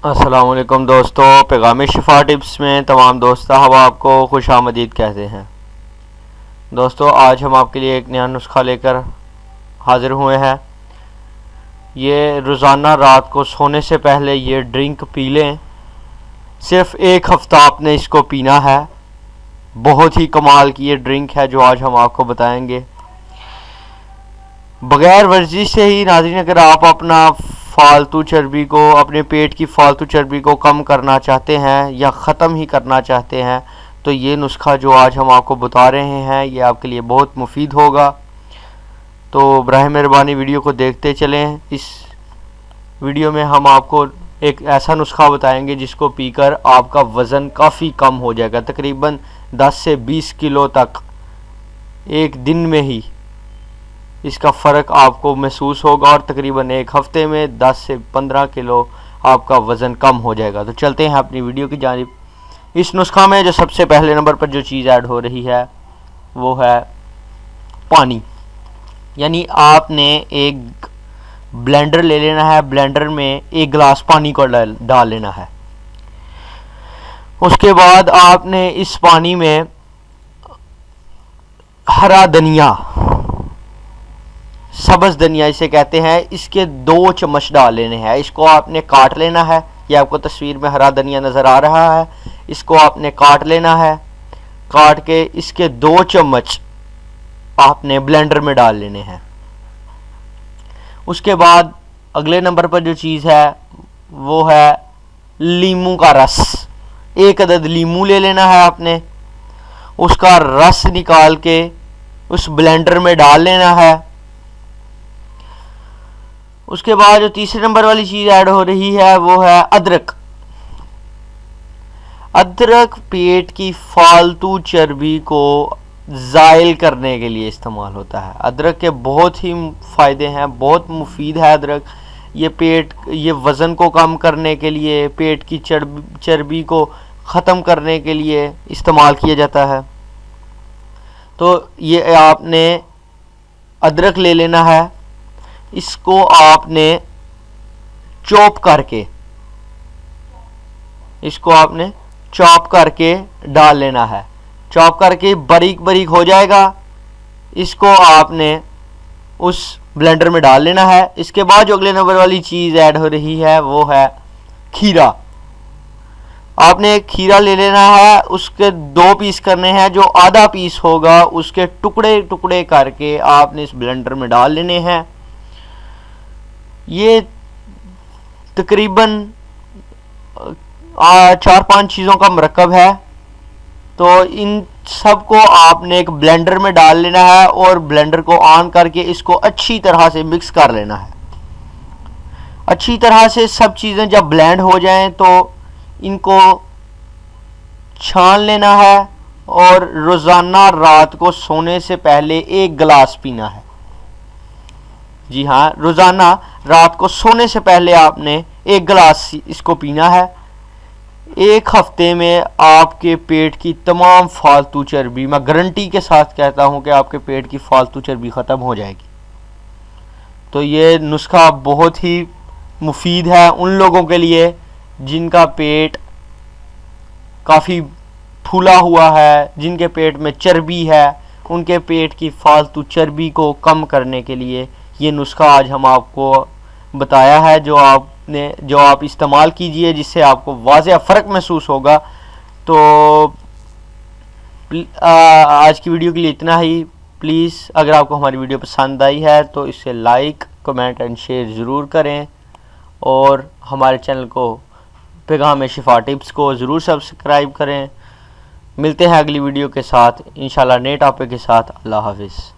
अस्सलाम वालेकुम दोस्तों, पैगाम शिफा टिप्स में तमाम दोस्त अहबाब को खुश आमदीद कहते हैं। दोस्तों, आज हम आपके लिए एक नया नुस्खा लेकर हाज़िर हुए हैं। ये रोज़ाना रात को सोने से पहले ये ड्रिंक पी लें। सिर्फ एक हफ़्ता आपने इसको पीना है। बहुत ही कमाल की ये ड्रिंक है जो आज हम आपको बताएंगे। बग़ैर वर्जिश से ही नाज़रीन, अगर आप अपना फालतू चर्बी को, अपने पेट की फालतू चर्बी को कम करना चाहते हैं या ख़त्म ही करना चाहते हैं, तो ये नुस्खा जो आज हम आपको बता रहे हैं ये आपके लिए बहुत मुफीद होगा। तो बराह मेहरबानी वीडियो को देखते चलें। इस वीडियो में हम आपको एक ऐसा नुस्खा बताएंगे जिसको पीकर आपका वज़न काफ़ी कम हो जाएगा। तकरीबन 10 से 20 किलो तक एक दिन में ही इसका फ़र्क आपको महसूस होगा और तकरीबन एक हफ़्ते में 10 से 15 किलो आपका वज़न कम हो जाएगा। तो चलते हैं अपनी वीडियो की जानिब। इस नुस्खा में जो सबसे पहले नंबर पर जो चीज़ ऐड हो रही है वो है पानी। यानी आपने एक ब्लेंडर ले लेना है। ब्लेंडर में 1 गिलास पानी को डाल लेना है। उसके बाद आपने इस पानी में हरा धनिया, सब्ज़ धनिया इसे कहते हैं, इसके 2 चम्मच डाल लेने हैं। इसको आपने काट लेना है। ये आपको तस्वीर में हरा धनिया नज़र आ रहा है। इसको आपने काट लेना है। काट के इसके 2 चम्मच आपने ब्लेंडर में डाल लेने हैं। उसके बाद अगले नंबर पर जो चीज़ है वो है लीमू का रस। 1 अदद लीमू ले लेना है आपने। उसका रस निकाल के उस ब्लेंडर में डाल लेना है। उसके बाद जो तीसरे नंबर वाली चीज़ ऐड हो रही है वो है अदरक। अदरक पेट की फालतू चर्बी को ज़ाइल करने के लिए इस्तेमाल होता है। अदरक के बहुत ही फ़ायदे हैं, बहुत मुफीद है अदरक। ये वज़न को कम करने के लिए, पेट की चर्बी को ख़त्म करने के लिए इस्तेमाल किया जाता है। तो ये आपने अदरक ले लेना है। इसको आपने चॉप करके डाल लेना है। चॉप करके बारीक बारीक हो जाएगा। इसको आपने उस ब्लेंडर में डाल लेना है। इसके बाद जो अगले नंबर वाली चीज़ ऐड हो रही है वो है खीरा। आपने एक खीरा ले लेना है। उसके 2 पीस करने हैं। जो आधा पीस होगा उसके टुकड़े टुकड़े करके आपने इस ब्लेंडर में डाल लेने हैं। ये तकरीबन 4-5 चीज़ों का मरकब है। तो इन सब को आपने एक ब्लेंडर में डाल लेना है और ब्लेंडर को ऑन करके इसको अच्छी तरह से मिक्स कर लेना है। अच्छी तरह से सब चीज़ें जब ब्लेंड हो जाएं तो इनको छान लेना है और रोज़ाना रात को सोने से पहले 1 गिलास पीना है। जी हाँ, रोज़ाना रात को सोने से पहले आपने 1 गिलास इसको पीना है। एक हफ्ते में आपके पेट की तमाम फालतू चर्बी, मैं गारंटी के साथ कहता हूँ कि आपके पेट की फालतू चर्बी ख़त्म हो जाएगी। तो ये नुस्खा बहुत ही मुफीद है उन लोगों के लिए जिनका पेट काफ़ी फूला हुआ है, जिनके पेट में चर्बी है। उनके पेट की फालतू चर्बी को कम करने के लिए ये नुस्खा आज हम आपको बताया है, जो आप इस्तेमाल कीजिए, जिससे आपको वाज़ेह फ़र्क महसूस होगा। तो आज की वीडियो के लिए इतना ही। प्लीज़ अगर आपको हमारी वीडियो पसंद आई है तो इसे लाइक, कमेंट एंड शेयर ज़रूर करें और हमारे चैनल को पैगाम शिफा टिप्स को ज़रूर सब्सक्राइब करें। मिलते हैं अगली वीडियो के साथ इंशाल्लाह, नए टॉपिक के साथ। अल्लाह हाफिज़।